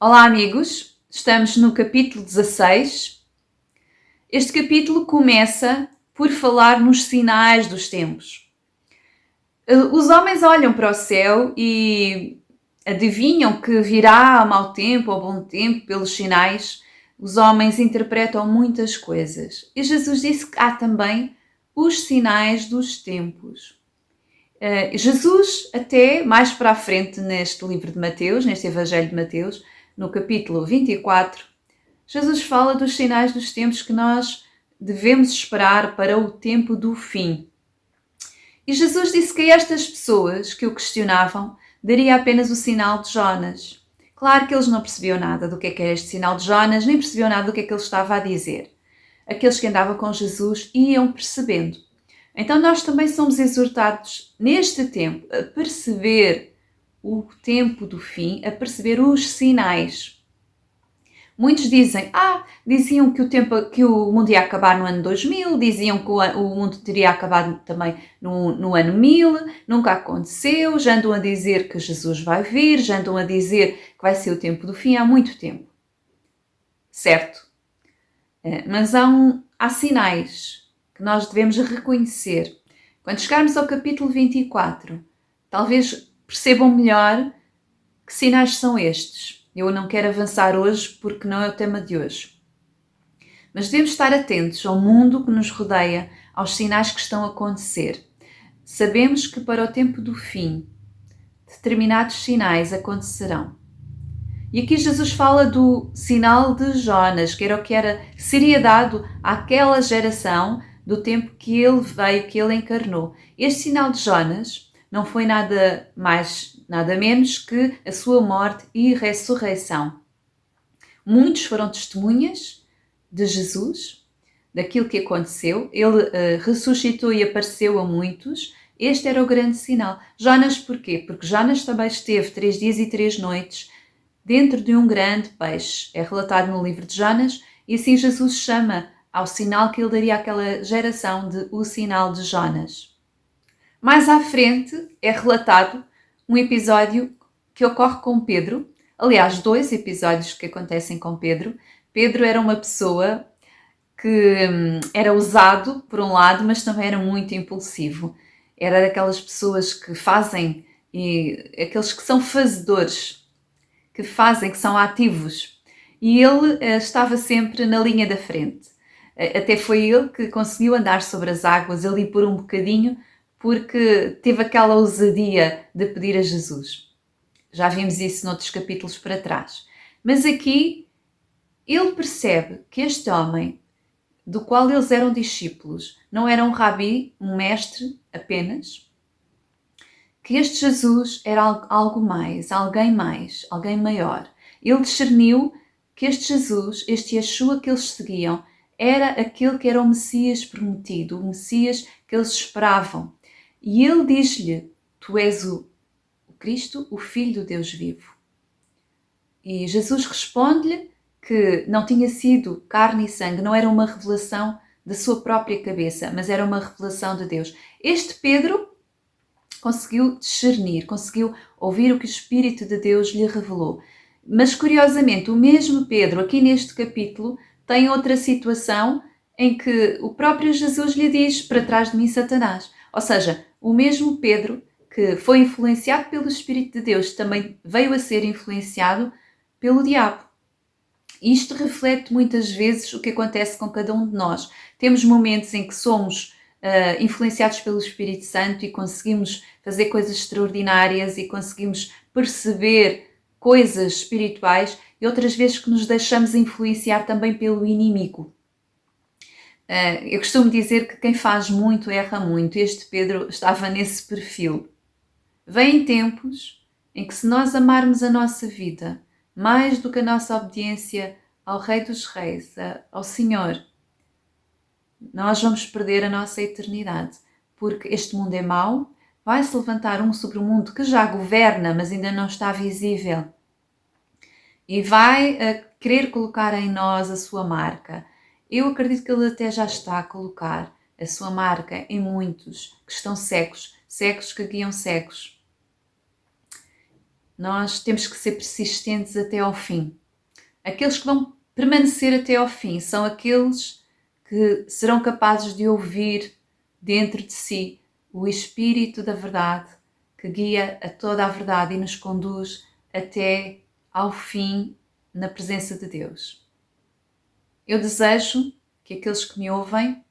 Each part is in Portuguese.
Olá, amigos! Estamos no capítulo 16. Este capítulo começa por falar nos sinais dos tempos. Os homens olham para o céu e adivinham que virá mau tempo ou bom tempo pelos sinais. Os homens interpretam muitas coisas. E Jesus disse que há também os sinais dos tempos. Jesus, até mais para a frente neste livro de Mateus, neste Evangelho de Mateus, no capítulo 24, Jesus fala dos sinais dos tempos que nós devemos esperar para o tempo do fim. E Jesus disse que a estas pessoas que o questionavam daria apenas o sinal de Jonas. Claro que eles não percebiam nada do que era este sinal de Jonas, nem percebiam nada do que é que ele estava a dizer. Aqueles que andavam com Jesus iam percebendo. Então nós também somos exortados neste tempo a perceber o tempo do fim, a perceber os sinais. Muitos diziam que o mundo ia acabar no ano 2000, diziam que o mundo teria acabado também no ano 1000, nunca aconteceu, já andam a dizer que Jesus vai vir, já andam a dizer que vai ser o tempo do fim há muito tempo. Certo? Mas há sinais que nós devemos reconhecer. Quando chegarmos ao capítulo 24, talvez percebam melhor que sinais são estes. Eu não quero avançar hoje porque não é o tema de hoje. Mas devemos estar atentos ao mundo que nos rodeia, aos sinais que estão a acontecer. Sabemos que para o tempo do fim, determinados sinais acontecerão. E aqui Jesus fala do sinal de Jonas, que era o que seria dado àquela geração do tempo que ele veio, que ele encarnou. Este sinal de Jonas não foi nada mais, nada menos que a sua morte e ressurreição. Muitos foram testemunhas de Jesus, daquilo que aconteceu. Ele ressuscitou e apareceu a muitos. Este era o grande sinal. Jonas porquê? Porque Jonas também esteve 3 dias e 3 noites dentro de um grande peixe. É relatado no livro de Jonas e assim Jesus chama ao sinal que ele daria àquela geração de o sinal de Jonas. Mais à frente é relatado um episódio que ocorre com Pedro. Aliás, 2 episódios que acontecem com Pedro. Pedro era uma pessoa que era ousado, por um lado, mas também era muito impulsivo. Era daquelas pessoas que fazem, e aqueles que são fazedores, que são ativos. E ele estava sempre na linha da frente. Até foi ele que conseguiu andar sobre as águas ali por um bocadinho, porque teve aquela ousadia de pedir a Jesus. Já vimos isso noutros capítulos para trás. Mas aqui ele percebe que este homem, do qual eles eram discípulos, não era um rabi, um mestre apenas, que este Jesus era algo mais, alguém maior. Ele discerniu que este Jesus, este Yeshua que eles seguiam, era aquele que era o Messias prometido, o Messias que eles esperavam. E ele diz-lhe: tu és o Cristo, o Filho do Deus vivo. E Jesus responde-lhe que não tinha sido carne e sangue, não era uma revelação da sua própria cabeça, mas era uma revelação de Deus. Este Pedro conseguiu discernir, conseguiu ouvir o que o Espírito de Deus lhe revelou. Mas, curiosamente, o mesmo Pedro, aqui neste capítulo, tem outra situação em que o próprio Jesus lhe diz: para trás de mim, Satanás. Ou seja, o mesmo Pedro, que foi influenciado pelo Espírito de Deus, também veio a ser influenciado pelo diabo. Isto reflete muitas vezes o que acontece com cada um de nós. Temos momentos em que somos influenciados pelo Espírito Santo e conseguimos fazer coisas extraordinárias e conseguimos perceber coisas espirituais, e outras vezes que nos deixamos influenciar também pelo inimigo. Eu costumo dizer que quem faz muito erra muito. Este Pedro estava nesse perfil. Vêm tempos em que, se nós amarmos a nossa vida mais do que a nossa obediência ao Rei dos Reis, ao Senhor, nós vamos perder a nossa eternidade, porque este mundo é mau, vai-se levantar um sobre o mundo que já governa, mas ainda não está visível, e vai querer colocar em nós a sua marca. Eu acredito que ele até já está a colocar a sua marca em muitos que estão cegos que guiam cegos. Nós temos que ser persistentes até ao fim. Aqueles que vão permanecer até ao fim são aqueles que serão capazes de ouvir dentro de si o Espírito da verdade, que guia a toda a verdade e nos conduz até ao fim na presença de Deus. Eu desejo que aqueles que me ouvem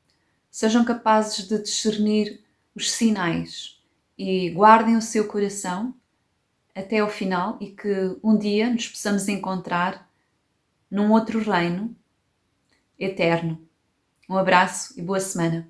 sejam capazes de discernir os sinais e guardem o seu coração até ao final e que um dia nos possamos encontrar num outro reino eterno. Um abraço e boa semana.